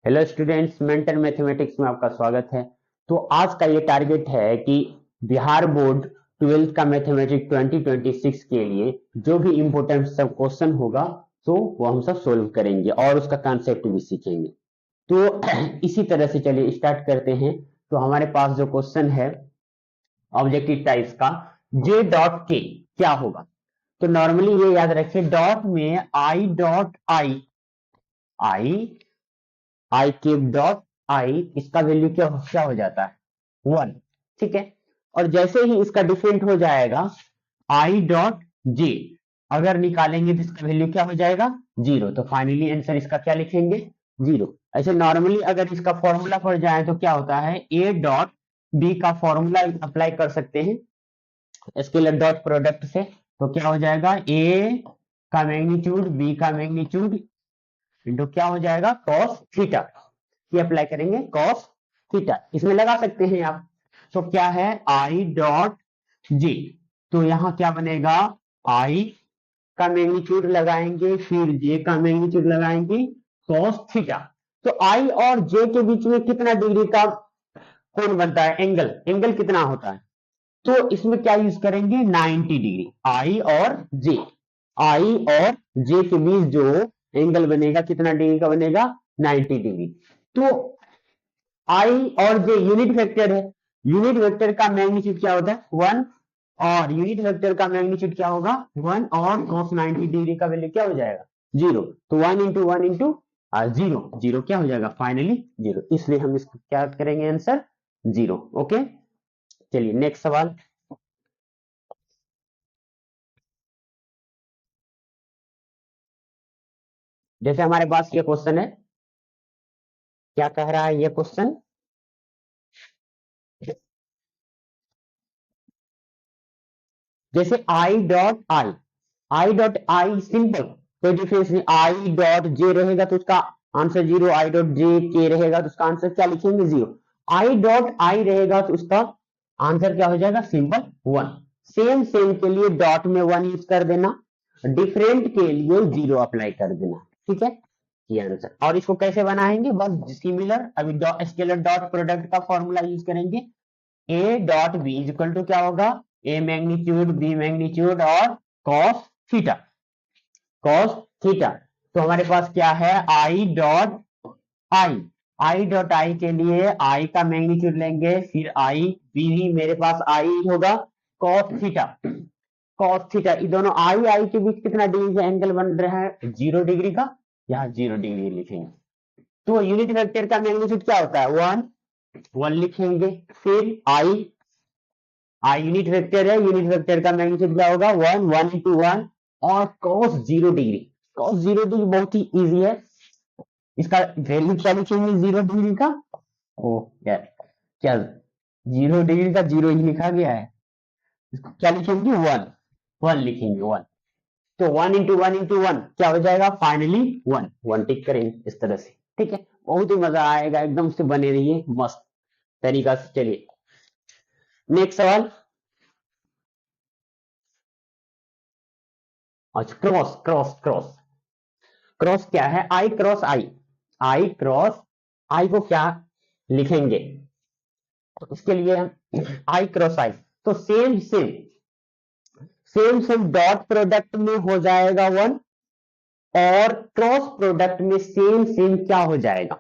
Hello students, mental mathematics में आपका स्वागत है। तो आज का ये टारगेट है कि बिहार बोर्ड 12th का मैथमेटिक्स 2026 के लिए जो भी इम्पोर्टेंट सब क्वेश्चन होगा तो वो हम सब सोल्व करेंगे और उसका कॉन्सेप्ट भी सीखेंगे। तो इसी तरह से चलिए स्टार्ट करते हैं। तो हमारे पास जो क्वेश्चन है ऑब्जेक्टिव टाइप्स का, जे डॉट के क्या होगा। तो नॉर्मली ये याद रखिए, डॉट में I dot I I cube dot I, इसका वैल्यू क्या क्या हो जाता है, 1। ठीक है। और जैसे ही इसका डिफरेंट हो जाएगा आई डॉट जे, अगर निकालेंगे तो इसका वैल्यू क्या हो जाएगा, 0। तो फाइनली आंसर इसका क्या लिखेंगे, 0। ऐसे नॉर्मली अगर इसका फॉर्मूला पढ़ जाए तो क्या होता है, ए डॉट बी का फॉर्मूला अप्लाई कर सकते हैं स्केलर डॉट प्रोडक्ट से। तो क्या हो जाएगा, ए का मैग्नीट्यूड बी का मैग्नीट्यूड इंटू क्या हो जाएगा, कॉस थीटा। ये अप्लाई करेंगे कॉस थीटा, इसमें लगा सकते हैं आप। तो क्या है, आई डॉट जे, तो यहां क्या बनेगा, आई का मैग्नीट्यूड लगाएंगे फिर जे का मैग्नीट्यूड लगाएंगे कॉस थीटा। तो आई और जे के बीच में कितना डिग्री का कोण बनता है, एंगल, एंगल कितना होता है। तो इसमें क्या यूज करेंगे, 90 डिग्री। आई और जे, आई और जे के बीच जो एंगल बनेगा कितना डिग्री का बनेगा, 90 डिग्री। तो आई और जे यूनिट वेक्टर है, यूनिट वेक्टर का मैग्नीट्यूड क्या होता है, 1। और यूनिट वेक्टर का मैग्नीट्यूड क्या होगा, 1, और cos 90 डिग्री का वैल्यू क्या हो जाएगा, 0। तो 1 इंटू 1 इंटू 0, 0 क्या हो जाएगा, फाइनली 0। इसलिए हम इसको क्या करेंगे, आंसर 0। ओके, चलिए नेक्स्ट सवाल। जैसे हमारे पास ये क्वेश्चन है, क्या कह रहा है ये क्वेश्चन, जैसे आई डॉट आई सिंपल, कोई डिफरेंस नहीं। आई डॉट जे रहेगा तो उसका आंसर 0, आई डॉट जे के रहेगा तो उसका आंसर क्या लिखेंगे, 0। आई डॉट आई रहेगा तो उसका आंसर क्या हो जाएगा, सिंपल 1। सेम सेम के लिए डॉट में 1 यूज कर देना, डिफरेंट के लिए 0 अप्लाई कर देना। ठीक है, ये आंसर। और इसको कैसे बनाएंगे, बस सिमिलर, अभी स्केलर डॉट प्रोडक्ट का फॉर्मूला यूज करेंगे। A dot b equal to क्या होगा, ए मैग्नीट्यूड बी मैग्नीट्यूड और कॉस थीटा, कॉस थीटा। तो हमारे पास क्या है, I dot I, I dot I के लिए आई का मैग्नीट्यूड लेंगे फिर आई, बी भी मेरे पास आई होगा, कॉस थीटा, कॉस थीटा। ये दोनों आई आई के बीच कितना डिग्री का एंगल बन रहा है, 0 डिग्री का, यहाँ 0 डिग्री लिखेंगे। तो यूनिट वेक्टर का मैग्नीट्यूड क्या होता है, 1, 1 लिखेंगे। फिर आई यूनिट वेक्टर है, यूनिट वेक्टर का मैग्नीट्यूड क्या होगा, 1, 1 इंटू 1 और cos 0 डिग्री, cos 0 डिग्री बहुत ही इजी है। इसका वैल्यू क्या लिखेंगे, 0 डिग्री का, ओ यार क्या 0 डिग्री का 0 ही लिखा गया है, इसको क्या लिखेंगे, 1, 1 लिखेंगे 1। तो 1 इंटू 1 इंटू 1 क्या हो जाएगा, फाइनली 1, 1 टिक करेंगे इस तरह से। ठीक है, बहुत ही मजा आएगा, एकदम से बने रहिए मस्त तरीका से। चलिए नेक्स्ट सवाल। अच्छा, क्रॉस क्रॉस क्रॉस, क्रॉस क्या है, आई क्रॉस आई, आई क्रॉस आई को क्या लिखेंगे, तो इसके लिए हम आई क्रॉस आई, तो same same same same dot product में हो जाएगा 1, और क्रॉस प्रोडक्ट में सेम सेम क्या हो जाएगा,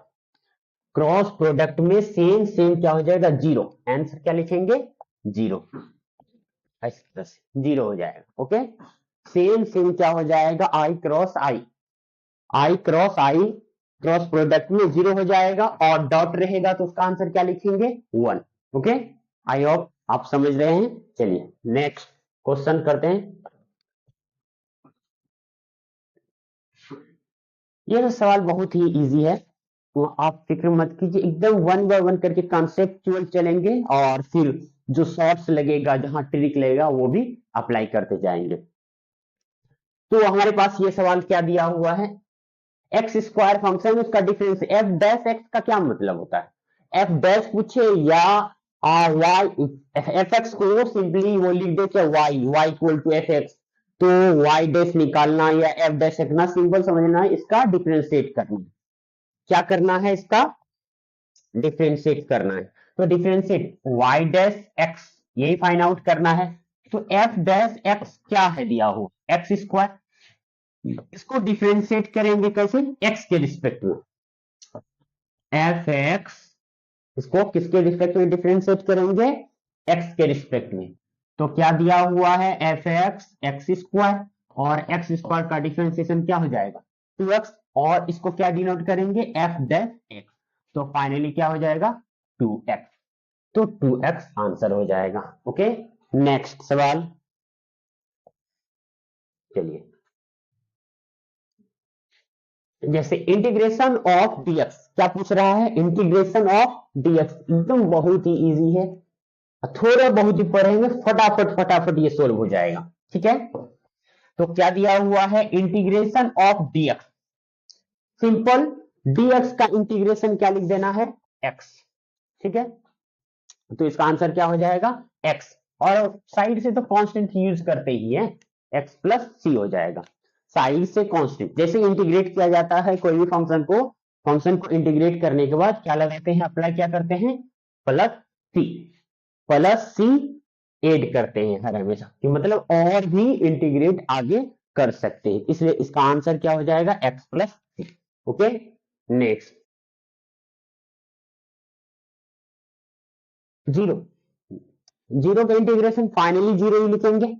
क्रॉस प्रोडक्ट में सेम सेम क्या हो जाएगा, 0। आंसर क्या लिखेंगे, 0, इस तरह से 0 हो जाएगा। ओके, सेम सेम क्या हो जाएगा, आई क्रॉस आई, आई क्रॉस आई क्रॉस प्रोडक्ट में 0 हो जाएगा, और डॉट रहेगा तो उसका आंसर क्या लिखेंगे, 1। ओके, आई होप आप समझ रहे हैं। चलिए नेक्स्ट क्वेश्चन करते हैं। ये सवाल बहुत ही इजी है, तो आप फिक्र मत कीजिए, एकदम 1 बाय 1 करके कॉन्सेप्चुअल चलेंगे और फिर जो शॉर्ट्स लगेगा, जहां ट्रिक लगेगा वो भी अप्लाई करते जाएंगे। तो हमारे पास ये सवाल क्या दिया हुआ है, एक्स स्क्वायर फंक्शन, उसका डिफरेंस एफ डैश एक्स का क्या मतलब होता है, एफ डैश पूछे या वाई, एफ एक्स को सिंपली वो लिख दे क्या, y, y equal to f x, तो वाई डैश निकालना या एफ डैश रखना, सिंपल समझना है, इसका डिफरेंशिएट करना। क्या करना है, इसका डिफरेंशिएट करना है। तो डिफरेंशिएट y डैश x, यही फाइंड आउट करना है। तो f डैश x क्या है दिया हो, एक्स स्क्वायर। इसको डिफरेंशिएट करेंगे कैसे, x के रिस्पेक्ट में, एफ एक्स, इसको किसके रिस्पेक्ट में डिफरेंशिएट करेंगे, x के रिस्पेक्ट में। तो क्या दिया हुआ है, एफ एक्स एक्स स्क्वायर, और एक्स स्क्वायर का डिफरेंशिएशन क्या हो जाएगा 2x, और इसको क्या डिनोट करेंगे, एफ डैश एक्स। तो फाइनली क्या हो जाएगा 2x। तो 2x आंसर हो जाएगा। ओके, नेक्स्ट सवाल। चलिए, जैसे इंटीग्रेशन ऑफ dx, क्या पूछ रहा है, इंटीग्रेशन ऑफ dx, एकदम बहुत ही इजी है, थोड़ा बहुत ही पढ़ेंगे फटाफट फटाफट ये सोल्व हो जाएगा। ठीक है, तो क्या दिया हुआ है, integration of dx, simple, dx का इंटीग्रेशन क्या लिख देना है, x। ठीक है, तो इसका आंसर क्या हो जाएगा, x, और साइड से तो कांस्टेंट यूज करते ही है, x प्लस सी हो जाएगा। साइड से कांस्टेंट, जैसे इंटीग्रेट किया जाता है कोई भी फंक्शन को इंटीग्रेट करने के बाद क्या लगाते हैं, अप्लाई क्या करते हैं, प्लस सी ऐड करते हैं हर हमेशा, कि मतलब और भी इंटीग्रेट आगे कर सकते हैं, इसलिए इसका आंसर क्या हो जाएगा, x प्लस सी। ओके, नेक्स्ट, जीरो, जीरो का इंटीग्रेशन फाइनली जीरो ही लिखेंगे।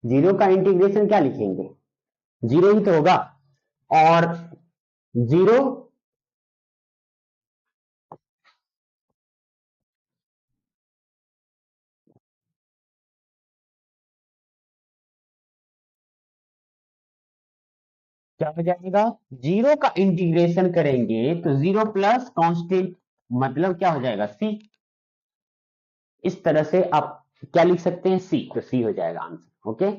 जीरो का इंटीग्रेशन क्या लिखेंगे, जीरो ही तो होगा, और जीरो क्या हो जाएगा, जीरो का इंटीग्रेशन करेंगे तो जीरो प्लस कांस्टेंट, मतलब क्या हो जाएगा, सी। इस तरह से आप क्या लिख सकते हैं, सी, तो सी हो जाएगा आंसर। ओके,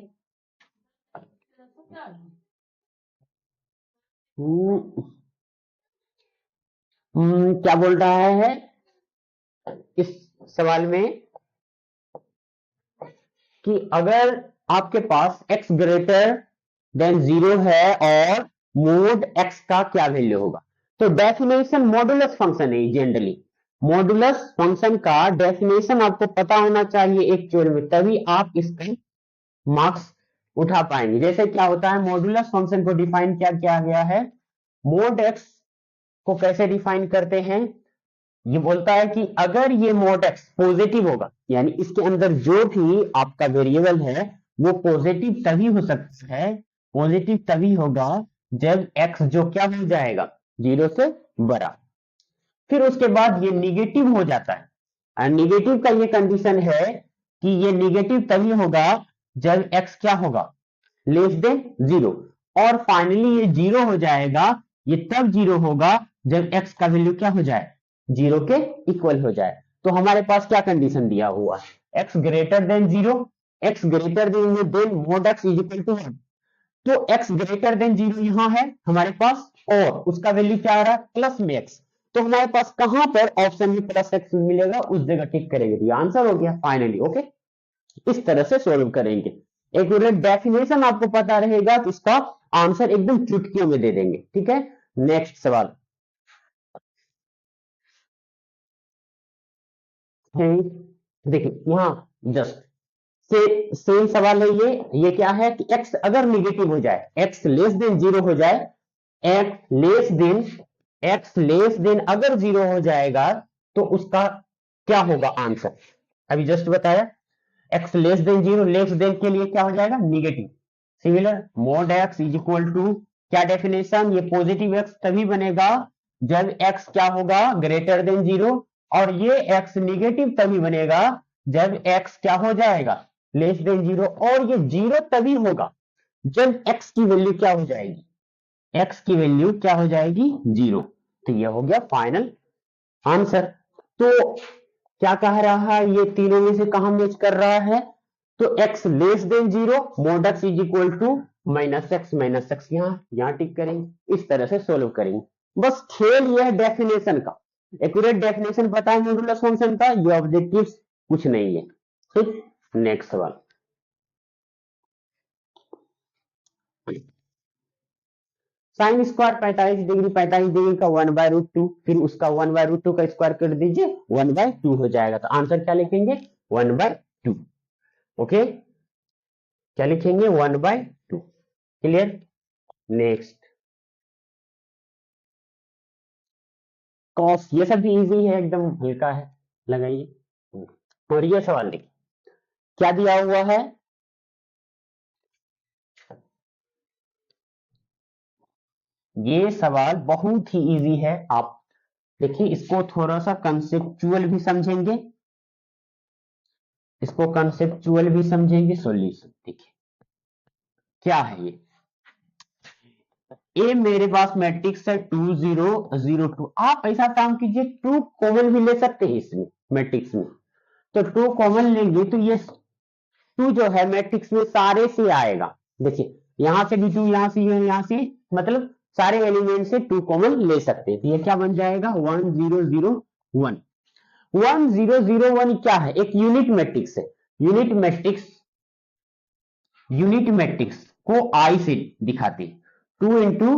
क्या बोल रहा है इस सवाल में, कि अगर आपके पास x ग्रेटर देन जीरो है और मोड x का क्या वैल्यू होगा, तो डेफिनेशन मॉडुलस फंक्शन है, जनरली मॉडुलस फंक्शन का डेफिनेशन आपको पता होना चाहिए एक्चुअल में, तभी आप इसके मार्क्स उठा पाएंगे। जैसे क्या होता है, मॉडुलस फंक्शन को डिफाइन क्या किया गया है, मोड x को कैसे डिफाइन करते हैं, ये बोलता है कि अगर ये मोड x पॉजिटिव होगा, यानी इसके अंदर जो भी आपका वेरिएबल है वो पॉजिटिव तभी हो सकता है, पॉजिटिव तभी होगा जब x जो क्या हो जाएगा, जीरो से बड़ा। फिर उसके बाद ये निगेटिव हो जाता है, और निगेटिव का ये कंडीशन है कि ये निगेटिव तभी होगा जब x क्या होगा, लेस देन जीरो। और फाइनली ये जीरो हो जाएगा, ये तब जीरो होगा जब x का वैल्यू क्या हो जाए, जीरो के इक्वल हो जाए। तो हमारे पास क्या कंडीशन दिया हुआ है, x greater than zero, x greater than mod x is equal to 1। तो x ग्रेटर देन जीरो यहां है हमारे पास, और उसका वैल्यू क्या आ रहा है, प्लस में x। तो हमारे पास कहां पर ऑप्शन में प्लस x मिलेगा, उस जगह टिक करेंगे, तो ये आंसर हो गया फाइनली। ओके, इस तरह से सोल्व करेंगे, एक डेफिनेशन आपको पता रहेगा तो इसका आंसर एकदम चुटकियों में दे देंगे। ठीक है, नेक्स्ट सवाल। देखिए यहां जस्ट से सेम सवाल है, ये क्या है कि x अगर निगेटिव हो जाए, x लेस देन जीरो हो जाए, x लेस देन अगर जीरो हो जाएगा तो उसका क्या होगा आंसर, अभी जस्ट बताया, x less than zero, less than के लिए क्या हो जाएगा, negative. Similar mod x is equal to, क्या डेफिनेशन, ये पॉजिटिव x तभी बनेगा जब x क्या होगा, ग्रेटर देन जीरो, और ये x निगेटिव तभी बनेगा जब x क्या हो जाएगा, लेस देन जीरो, और ये जीरो तभी होगा जब x की वैल्यू क्या हो जाएगी, x की वैल्यू क्या हो जाएगी, जीरो। तो ये हो गया फाइनल आंसर। तो क्या कह रहा है, ये तीनों में से कहां मैच कर रहा है, तो x less than zero, mod x is equal to minus x, यहां टिक करेंगे, इस तरह से सोल्व करेंगे। बस खेल यह है डेफिनेशन का, एक्यूरेट डेफिनेशन पता है मॉडुलस फंक्शन का, ये ऑब्जेक्टिव कुछ नहीं है। ठीक, नेक्स्ट सवाल। साइन स्क्वायर 45 डिग्री, 45 डिग्री का 1/√2, फिर उसका 1/√2 का स्क्वायर कर दीजिए, 1/2 हो जाएगा। तो आंसर क्या लिखेंगे? 1/2। ओके, क्या लिखेंगे? 1/2। क्लियर? नेक्स्ट कॉस, ये सब भी इजी है, एकदम हल्का है, लगाइए। और ये सवाल देखिए क्या दिया हुआ है। ये सवाल बहुत ही इजी है, आप देखिए इसको थोड़ा सा कंसेप्चुअल भी समझेंगे, इसको कंसेप्चुअल भी समझेंगे, सॉल्यूशन देखिए क्या है ये। ए मेरे पास मैट्रिक्स है 2 0 0 2। आप ऐसा काम कीजिए, 2 कॉमन भी ले सकते हैं इसमें मैट्रिक्स में। तो 2 कॉमन लेंगे तो ये 2 जो है मैट्रिक्स में सारे से आएगा। देखिए यहां से भी 2, यहां से, यहां से, मतलब सारे एलिमेंट से 2 कॉमन ले सकते हैं। तो ये क्या बन जाएगा? 1 0 0 1। 1 0 0 1 क्या है? एक यूनिट मैट्रिक्स है। यूनिट मैट्रिक्स, यूनिट मैट्रिक्स को आई से दिखाते हैं, 2 इंटू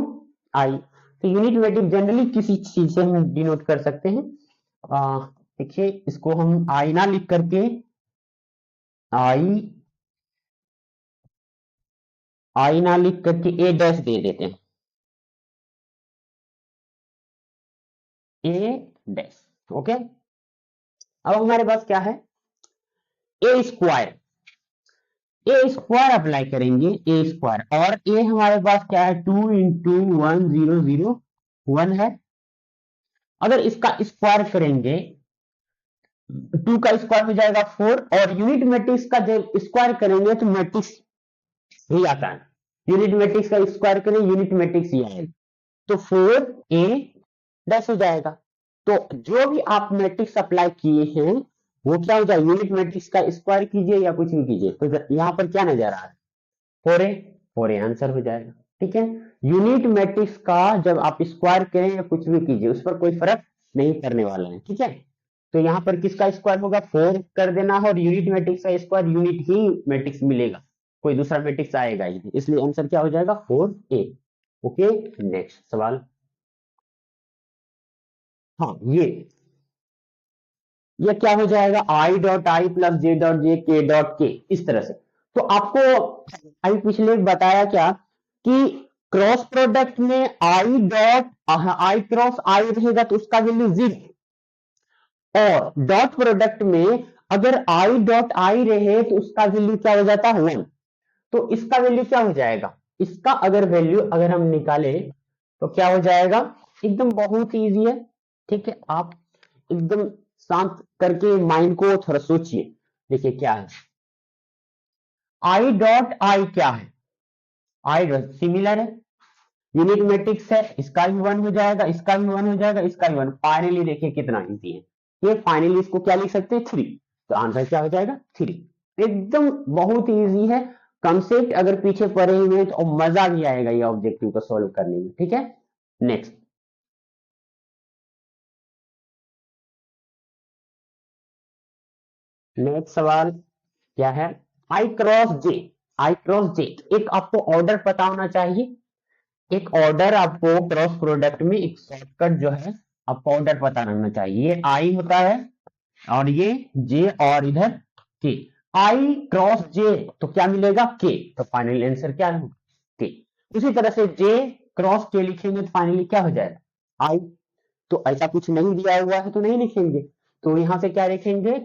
आई। तो यूनिट मैट्रिक्स जनरली किसी चीज से हम डिनोट कर सकते हैं। देखिए इसको हम आई ना लिख करके आई, आई ना लिख करके ए डैश दे देते हैं, ए डैश। ओके, अब हमारे पास क्या है? ए स्क्वायर, ए स्क्वायर अप्लाई करेंगे, ए स्क्वायर, और ए हमारे पास क्या है? 2 इंटू 1 0 0 1 है। अगर इसका स्क्वायर करेंगे 2 का स्क्वायर हो जाएगा 4, और यूनिट मैट्रिक्स का जब स्क्वायर करेंगे तो मैट्रिक्स ही आता है। यूनिट मैट्रिक्स का स्क्वायर करें, यूनिट मैट्रिक्स ही आएगा, तो 4a डैश हो जाएगा। तो जो भी आप मैट्रिक्स अप्लाई किए हैं वो क्या हो जाएगा? यूनिट मैट्रिक्स का स्क्वायर कीजिए या कुछ भी कीजिए, तो यहां पर क्या नजर आ रहा है? 4a, 4a आंसर हो जाएगा। ठीक है, यूनिट मैट्रिक्स का जब आप स्क्वायर करें या कुछ भी कीजिए उस पर कोई फर्क नहीं करने वाला है। ठीक है, तो यहां पर किसका स्क्वायर होगा? 4 कर देना है, और यूनिट मैट्रिक्स का स्क्वायर यूनिट ही मैट्रिक्स मिलेगा, कोई दूसरा मैट्रिक्स आएगा ही, इसलिए आंसर क्या हो जाएगा? 4a। ओके, नेक्स्ट सवाल। हाँ, ये क्या हो जाएगा? I dot I plus J dot J के डॉट के, इस तरह से। तो आपको आई पिछले बताया क्या कि क्रॉस प्रोडक्ट में आई डॉट आई क्रॉस आई रहेगा तो उसका वैल्यू 0, और डॉट प्रोडक्ट में अगर आई डॉट आई रहे तो उसका वैल्यू क्या हो जाता है? 1। तो इसका वैल्यू क्या हो जाएगा? इसका अगर वैल्यू अगर हम निकाले तो क्या हो जाएगा? एकदम बहुत इजी है। ठीक है, आप एकदम शांत करके माइंड को थोड़ा सोचिए। देखिए क्या है, आई डॉट आई क्या है? आई डॉट सिमिलर है, यूनिट मैट्रिक्स है, इसका भी 1 हो जाएगा, इसका भी 1 हो जाएगा, इसका भी 1। फाइनली देखिए कितना इजी है ये। फाइनली इसको क्या लिख सकते हैं? 3। तो आंसर क्या हो जाएगा? 3। एकदम बहुत इजी है, कंसेप्ट अगर पीछे पड़े हुए हैं तो मजा भी आएगा ये ऑब्जेक्टिव को सॉल्व करने में। ठीक है, नेक्स्ट। नेक्स्ट सवाल क्या है? आई क्रॉस जे, आई क्रॉस जे, एक आपको ऑर्डर पता होना चाहिए। एक ऑर्डर आपको क्रॉस प्रोडक्ट में एक शॉर्टकट जो है आपको ऑर्डर पता रहना चाहिए। ये आई होता है और ये जे और इधर के। आई क्रॉस जे तो क्या मिलेगा? के। तो फाइनल आंसर क्या है? के। उसी तरह से जे क्रॉस के लिखेंगे तो फाइनली क्या हो जाएगा? आई। तो ऐसा कुछ नहीं दिया हुआ है तो नहीं लिखेंगे, तो यहां से क्या लिखेंगे?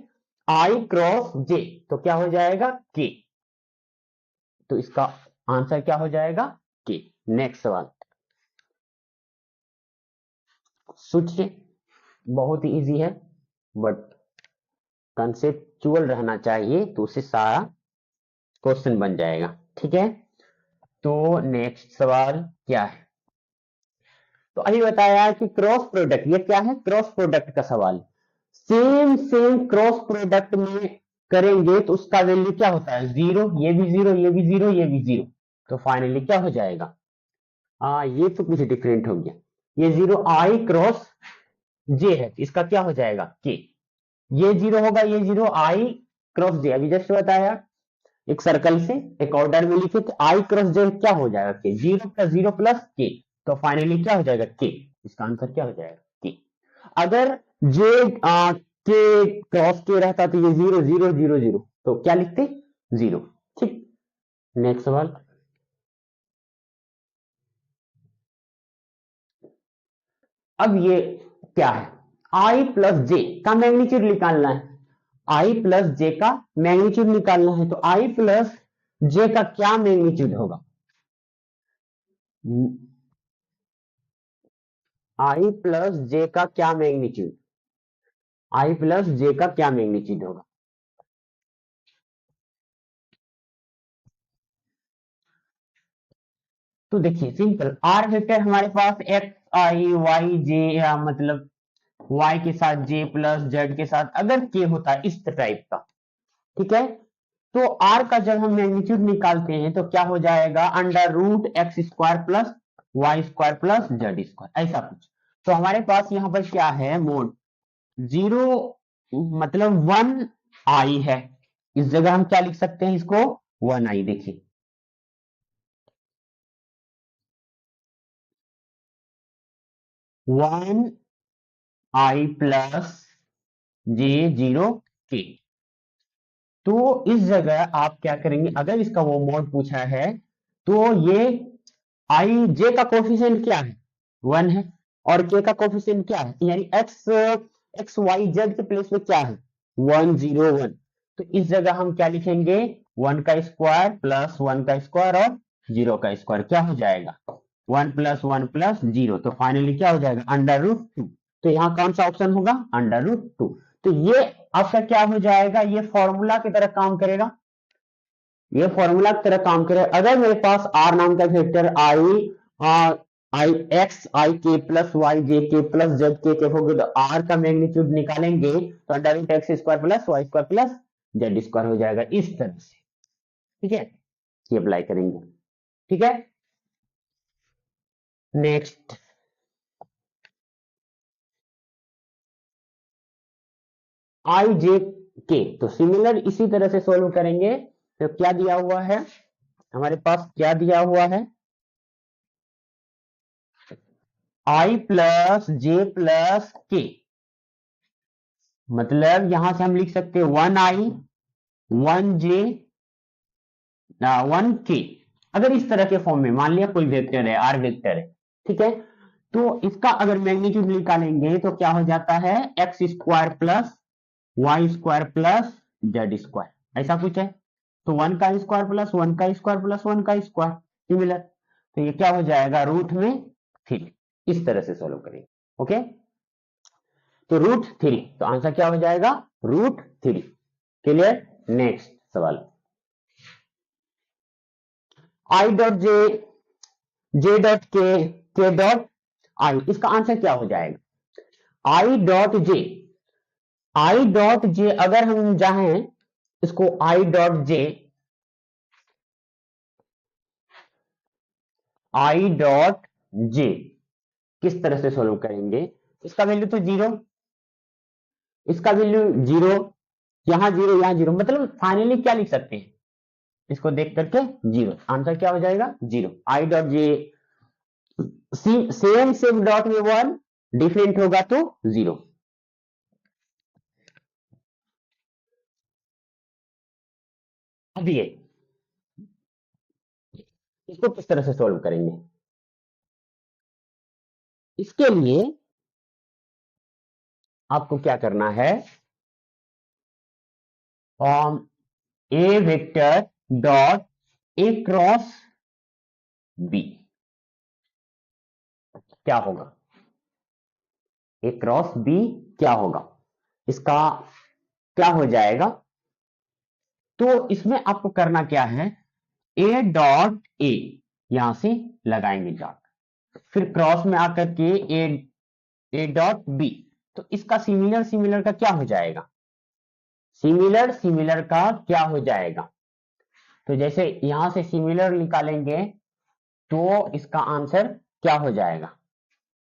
आई क्रॉस जे, तो क्या हो जाएगा? के। तो इसका आंसर क्या हो जाएगा? के। नेक्स्ट सवाल सोचिए, बहुत ही इजी है बट कंसेप्चुअल रहना चाहिए तो उससे सारा क्वेश्चन बन जाएगा। ठीक है, तो नेक्स्ट सवाल क्या है? तो अभी बताया कि क्रॉस प्रोडक्ट, ये क्या है? क्रॉस प्रोडक्ट का सवाल। सेम सेम क्रॉस प्रोडक्ट में करेंगे तो उसका वैल्यू क्या होता है? 0, ये भी 0, ये भी 0, ये भी 0। तो फाइनली क्या हो जाएगा? ये तो कुछ डिफरेंट हो गया। ये 0 आई क्रॉस जे है, इसका क्या हो जाएगा? के। ये 0 होगा, ये 0 आई क्रॉस जे, अभी जस्ट बताया एक सर्कल से एक ऑर्डर में लिखे तो आई क्रॉस जे क्या हो जाएगा? के। 0 प्लस 0 प्लस के, तो फाइनली क्या हो जाएगा के, इसका आंसर क्या हो जाएगा के। अगर जे के क्रॉस के रहता तो ये 0 0 0 0, तो क्या लिखते 0। ठीक, नेक्स्ट सवाल। अब ये क्या है, आई प्लस जे का मैग्नीट्यूड निकालना है, आई प्लस जे का मैग्नीट्यूड निकालना है। तो आई प्लस जे का क्या मैग्नीट्यूड होगा, आई प्लस जे का क्या मैग्नीट्यूड, आई प्लस जे का क्या मैग्नीट्यूड होगा। तो देखिए सिंपल, आर वेक्टर हमारे पास एक्स आई वाई जे, या मतलब y के साथ j प्लस जेड के साथ अगर k होता है इस टाइप का, ठीक है, तो r का जब हम मैग्नीट्यूड निकालते हैं तो क्या हो जाएगा, under root x square plus y square plus z square, ऐसा कुछ। तो हमारे पास यहाँ पर क्या है, मोड 0 मतलब 1 आई है, इस जगह हम क्या लिख सकते हैं इसको 1 आई। देखिए 1 आई प्लस जे 0 के। तो इस जगह आप क्या करेंगे, अगर इसका वो मोड पूछा है तो ये आई जे का कोफिशिएंट क्या है 1 है, और के का कोफिशिएंट क्या है, यानी एक्स एक्स वाई जेड के प्लेस में क्या है 1 0 1। तो इस जगह हम क्या लिखेंगे 1 का स्क्वायर प्लस 1 का स्क्वायर और 0 का स्क्वायर, क्या हो जाएगा 1 प्लस 1 प्लस 0। तो फाइनली क्या हो जाएगा अंडर रूट 2। तो यहाँ कौन सा ऑप्शन होगा अंडर रूट 2। तो ये आपका क्या हो जाएगा, ये फॉर्मूला की तरह काम करेगा, ये फॉर्मूला की तरह काम करेगा। अगर मेरे पास आर नाम का वेक्टर आई एक्स आई के प्लस वाई जे के प्लस जेड के होगा, तो आर का मैग्नीट्यूड निकालेंगे तो under root x square plus y square plus z square हो जाएगा इस तरह से। ठीक है, ये अप्लाई करेंगे। ठीक है, नेक्स्ट आई जे के, तो सिमिलर इसी तरह से सोल्व करेंगे। तो क्या दिया हुआ है हमारे पास, क्या दिया हुआ है आई प्लस जे प्लस के, मतलब यहां से हम लिख सकते हैं 1 आई 1 जे 1 के। अगर इस तरह के फॉर्म में मान लिया कोई वेक्टर है आर वेक्टर है, ठीक है, तो इसका अगर मैग्नीट्यूड निकालेंगे तो क्या हो जाता है x square plus y square plus z square, ऐसा कुछ है। तो 1 का स्क्वायर प्लस 1 का स्क्वायर प्लस 1 का स्क्वायर सिमिलर, तो ये क्या हो जाएगा रूट में 3। इस तरह से सोल्व करेंगे। ओके, तो रूट 3, तो आंसर क्या हो जाएगा रूट 3। क्लियर, नेक्स्ट सवाल। आई डॉट जे डॉट के डॉट आई, इसका आंसर क्या हो जाएगा I dot J, I dot J अगर हम चाहें इसको I dot J, I dot J किस तरह से सोल्व करेंगे, इसका वैल्यू तो 0, इसका वैल्यू 0, यहां 0 यहां 0, मतलब फाइनली क्या लिख सकते हैं इसको देख करके 0, आंसर क्या हो जाएगा 0। I dot J same same dot में 1 डिफरेंट होगा तो 0। अब ये इसको किस तरह से सोल्व करेंगे, इसके लिए आपको क्या करना है, A vector dot A cross B क्या होगा, ए क्रॉस बी क्या होगा, इसका क्या हो जाएगा। तो इसमें आपको करना क्या है, ए डॉट ए यहां से लगाएंगे डॉट, फिर क्रॉस में आकर के ए डॉट बी, तो इसका सिमिलर सिमिलर का क्या हो जाएगा, सिमिलर सिमिलर का क्या हो जाएगा। तो जैसे यहां से सिमिलर निकालेंगे तो इसका आंसर क्या हो जाएगा,